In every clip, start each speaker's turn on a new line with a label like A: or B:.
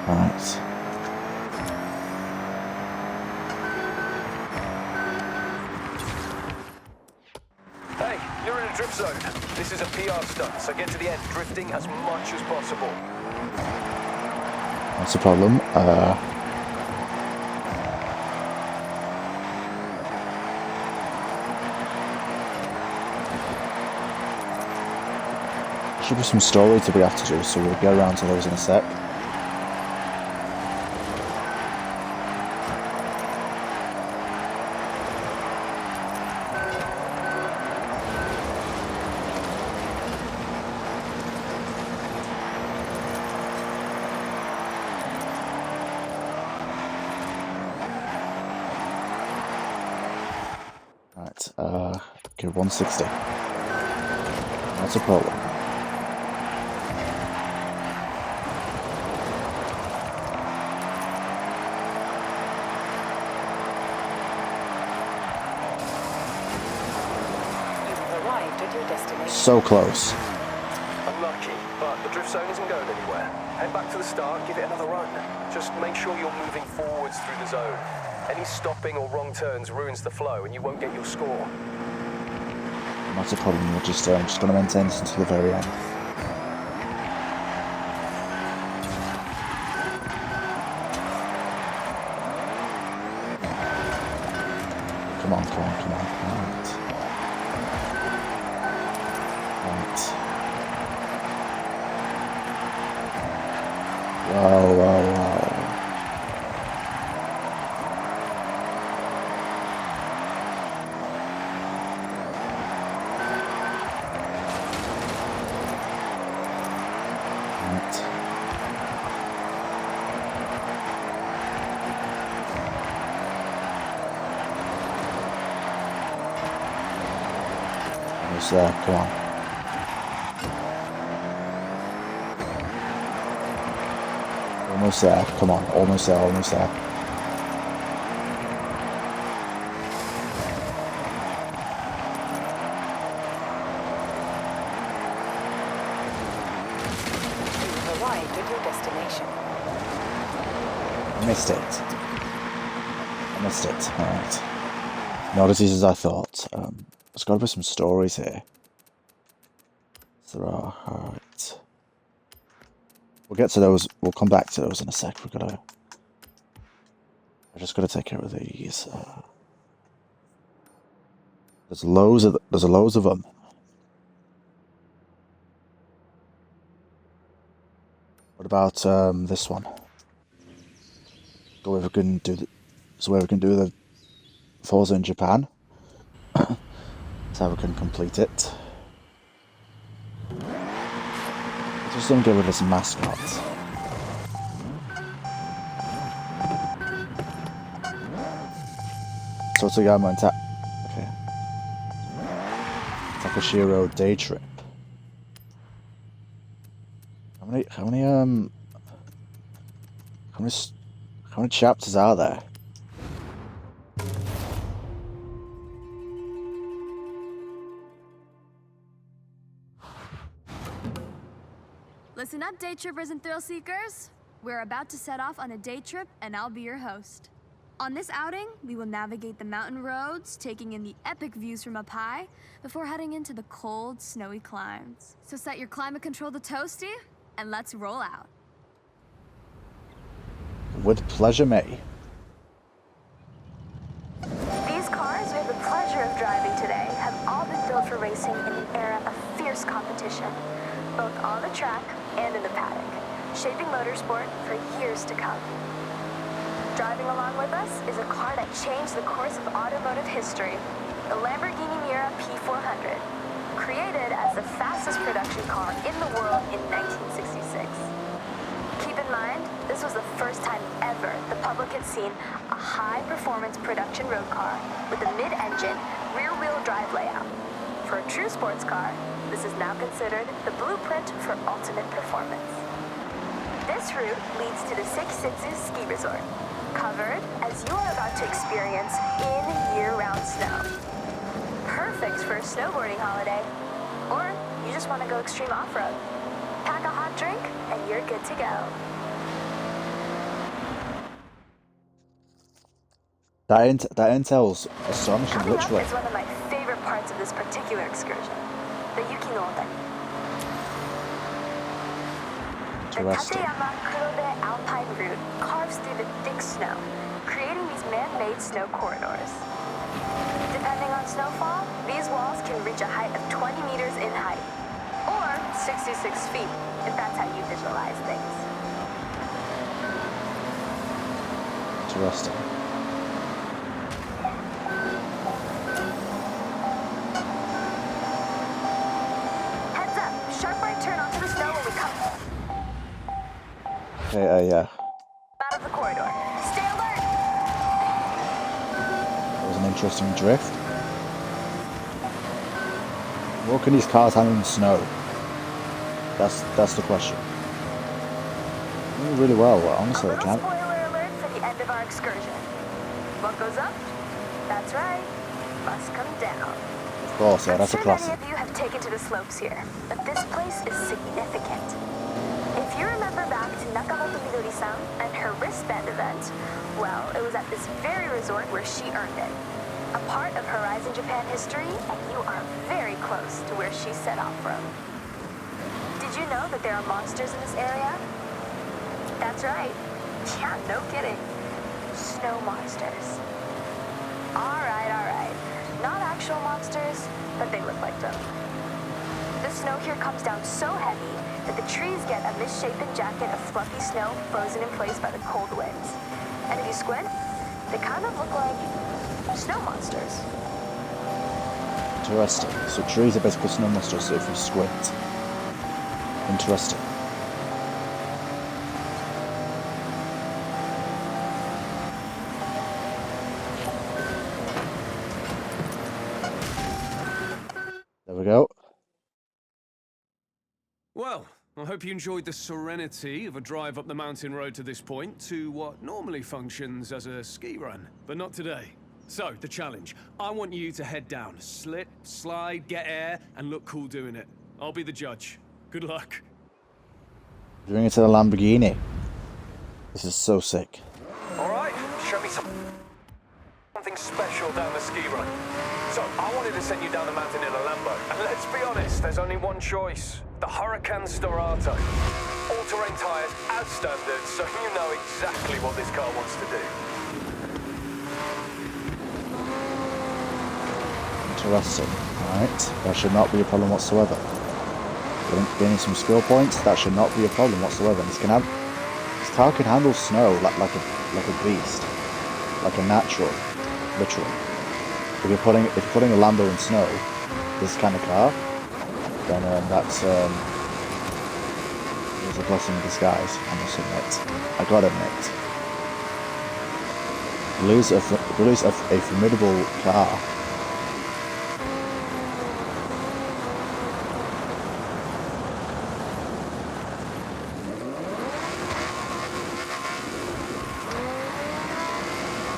A: Alright.
B: Hey, you're in a drift zone. This is a PR stunt, so get to the end drifting as much as possible.
A: That's a problem. Should be some stories that we have to do, so we'll get around to those in a sec. Right, okay, 160. That's a problem. So close.
B: Unlucky, but the drift zone isn't going anywhere. Head back to the start, give it another run. Just make sure you're moving forwards through the zone. Any stopping or wrong turns ruins the flow and you won't get your score.
A: Not a problem, I'm just going to maintain this until the very end. Come on, come on, come on. Right. Right. Wow, wow, wow. Almost there, come on. Almost there, come on, almost there, almost there.
C: You've arrived at your destination.
A: I missed it. I missed it, alright. Not as easy as I thought. There's got to be some stories here. There are, alright. We'll get to those, we'll come back to those in a sec. I just gotta take care of these. There's loads of them. What about this one? Go where we can do the Forza in Japan. That's how we can complete it. Just don't get rid of this mascot. So it's a Yama and okay. Takashiro day trip. How many chapters are there?
D: Listen up, day trippers and thrill seekers. We're about to set off on a day trip, and I'll be your host. On this outing, we will navigate the mountain roads, taking in the epic views from up high, before heading into the cold, snowy climes. So set your climate control to toasty, and let's roll out.
A: With pleasure, May.
E: These cars we have the pleasure of driving today have all been built for racing in an era of fierce competition, both on the track and in the paddock, shaping motorsport for years to come. Driving along with us is a car that changed the course of automotive history, the Lamborghini Miura P400, created as the fastest production car in the world in 1966. Keep in mind, this was the first time ever the public had seen a high-performance production road car with a mid-engine, rear-wheel drive layout. For a true sports car, this is now considered the blueprint for ultimate performance. This route leads to the Six Senses Ski Resort, covered as you are about to experience in year-round snow. Perfect for a snowboarding holiday, or you just want to go extreme off-road. Pack a hot drink, and you're good to go.
A: That intel's astonishing,
E: Coming up
A: literally.
E: is one of my favorite parts of this particular excursion, the Yuki no Otani. The
A: Interesting.
E: Tateyama Kurobe Alpine route carves through the thick snow, creating these man-made snow corridors. Depending on snowfall, these walls can reach a height of 20 meters in height, or 66 feet, if that's how you visualize things.
A: Interesting.
E: Heads up, sharp right turn onto the snow when we come
A: Okay, yeah.
E: out of the corridor. Stay alert!
A: That was an interesting drift. What can these cars handle in snow? That's the question. Doing really well, honestly,
E: A
A: they
E: little
A: can't.
E: spoiler alert for the end of our excursion. What goes up? That's right, must come down.
A: Of course, yeah, that's a
E: I'm sure many
A: classic.
E: of you have taken to the slopes here, but this place is significant. If you remember back to Nakamoto Midori-san and her wristband event, well, it was at this very resort where she earned it. A part of Horizon Japan history, and you are very close to where she set off from. Did you know that there are monsters in this area? That's right. Yeah, no kidding. Snow monsters. Alright. Not actual monsters, but they look like them. The snow here comes down so heavy that the trees get a misshapen jacket of fluffy snow frozen in place by the cold winds. And if you squint, they kind of look like snow monsters.
A: Interesting. So trees are basically snow monsters if you squint. Interesting. There we go.
F: Well, I hope you enjoyed the serenity of a drive up the mountain road to this point to what normally functions as a ski run, but not today. So, the challenge. I want you to head down, slip, slide, get air, and look cool doing it. I'll be the judge. Good luck.
A: Doing it to the Lamborghini. This is so sick.
B: Alright, show me something special down the ski run. So, I wanted to send you down the mountain in a Lambo. And let's be honest, there's only one choice. The Huracan Storato. All-terrain tyres as standard, so you know exactly what this car wants to do.
A: Interesting. Alright. That should not be a problem whatsoever. Gaining some skill points, that should not be a problem whatsoever. This car can handle snow like a beast. Like a natural. Literally. If you're putting a Lambo in snow, this kind of car, then that's it's a blessing in disguise, I must admit. I gotta admit. Lose a formidable car.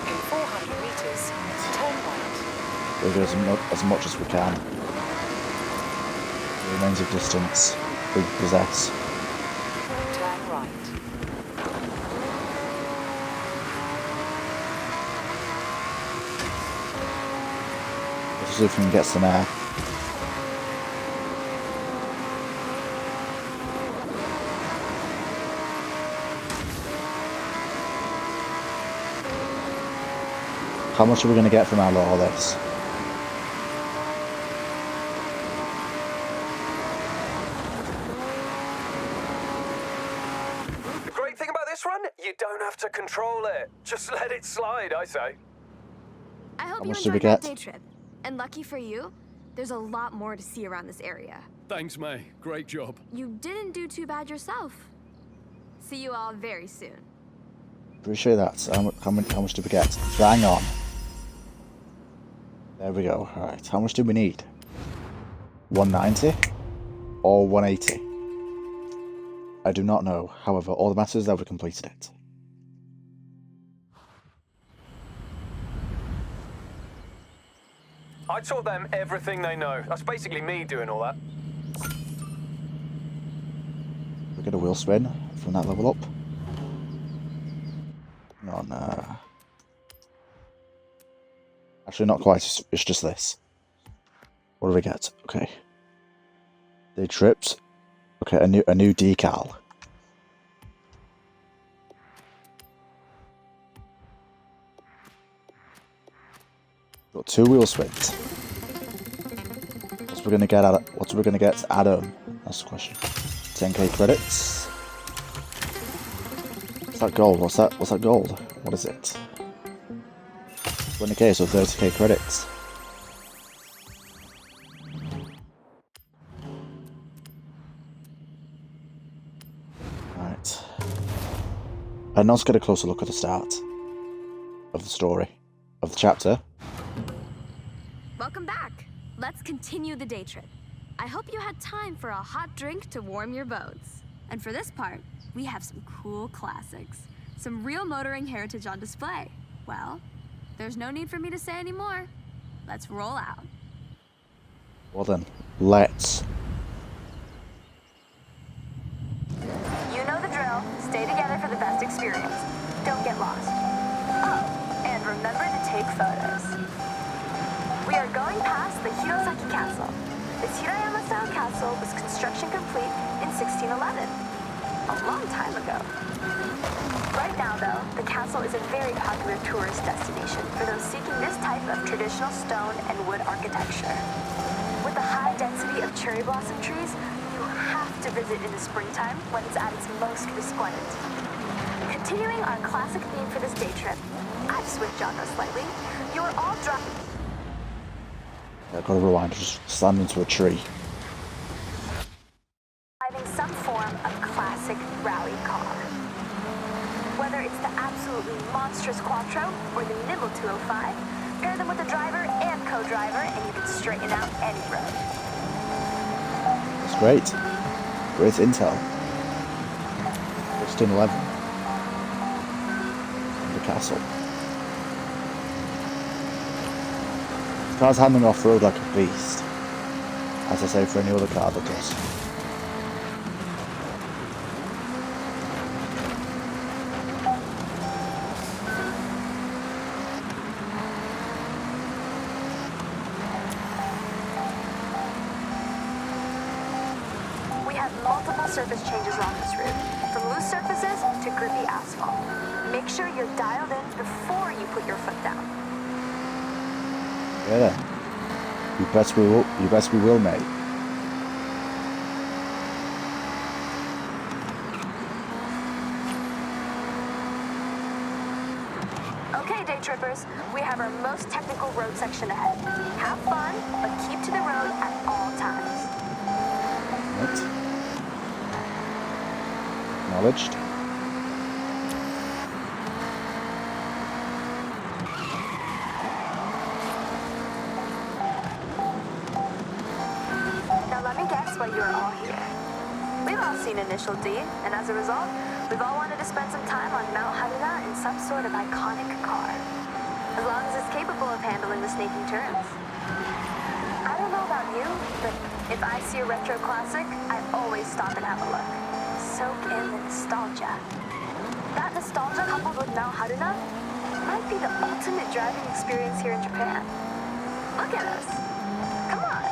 C: In 400 meters, turn right.
A: We'll do as much as we can. The remains of distance we possess.
C: Turn right.
A: Let's see if we can get some air. How much are we going to get from all this?
B: The great thing about this run, you don't have to control it. Just let it slide, I say.
D: I hope
A: How
D: you
A: much did we
D: enjoyed that
A: get?
D: day trip. And lucky for you, there's a lot more to see around this area.
F: Thanks, May. Great job.
D: You didn't do too bad yourself. See you all very soon.
A: Appreciate that. How much did we get? Bang on. There we go. Alright, how much do we need? 190? Or 180? I do not know. However, all that matters is that we completed it.
B: I taught them everything they know. That's basically me doing all that.
A: We get a wheel spin from that level up. On Actually, not quite. It's just this. What do we get? Okay. They tripped. Okay, a new decal. Got 2 wheel spins. What's we gonna get at home? That's the question. 10k credits. What's that gold? What's that gold? What is it? 20k, so 30k credits. Right. And let's get a closer look at the start of the story, of the chapter.
D: Welcome back. Let's continue the day trip. I hope you had time for a hot drink to warm your boats. And for this part, we have some cool classics. Some real motoring heritage on display. Well, there's no need for me to say any more. Let's roll out.
A: Well then, let's.
E: You know the drill. Stay together for the best experience. Don't get lost. Oh, and remember to take photos. We are going past the Hirosaki Castle. This Hirayama-style castle was construction complete in 1611. A long time ago. Right now, though, the castle is a very popular tourist destination for those seeking this type of traditional stone and wood architecture. With the high density of cherry blossom trees, you have to visit in the springtime when it's at its most resplendent. Continuing our classic theme for this day trip, I've switched genres slightly. You are all driving.
A: Yeah, gotta rewind, just stand into a tree.
E: Driving some form of classic rally car. Whether it's the absolutely monstrous Quattro or the nimble 205, pair them with a driver and co-driver and you can straighten out any road.
A: That's great. Great intel. 1611. The castle. The car's handling off-road like a beast. As I say for any other car that does.
E: We have multiple surface changes on this route, from loose surfaces to grippy asphalt. Make sure you're dialed in before you put your foot down.
A: Yeah then. You bet we will, mate.
E: Okay, day trippers, we have our most technical road section ahead. Have fun, but keep to the road at all times.
A: Right. Acknowledged.
E: Now let me guess why you are all here. We've all seen Initial D, and as a result, we've all wanted to spend some time on Mount Haruna in some sort of iconic car. As long as it's capable of handling the snaking turns. I don't know about you, but if I see a retro classic, I always stop and have a look. Soak in the nostalgia. That nostalgia coupled with Mount Haruna might be the ultimate driving experience here in Japan. Look at us. Come on.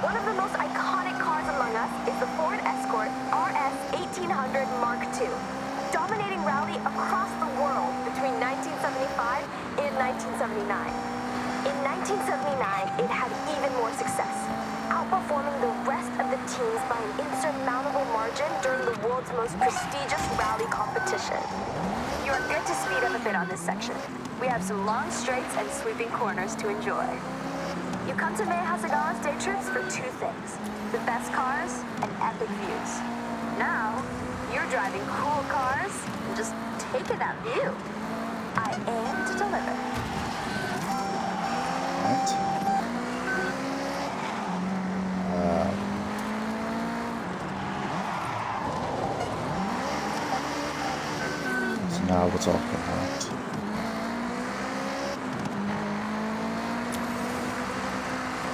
E: One of the most iconic cars among us is the Ford Escort RS 1800 Mark II, dominating rally across the world between 1975 and 1979. In 1979, it had even more success, outperforming the rest of the teams by an insurmountable margin during the world's most prestigious rally competition. You are good to speed up a bit on this section. We have some long straights and sweeping corners to enjoy. You come to Mei Hasegawa's day trips for 2 things: the best cars and epic views. Now, you're driving cool cars and just taking that view. I aim to deliver.
A: Right. So now we're talking, right?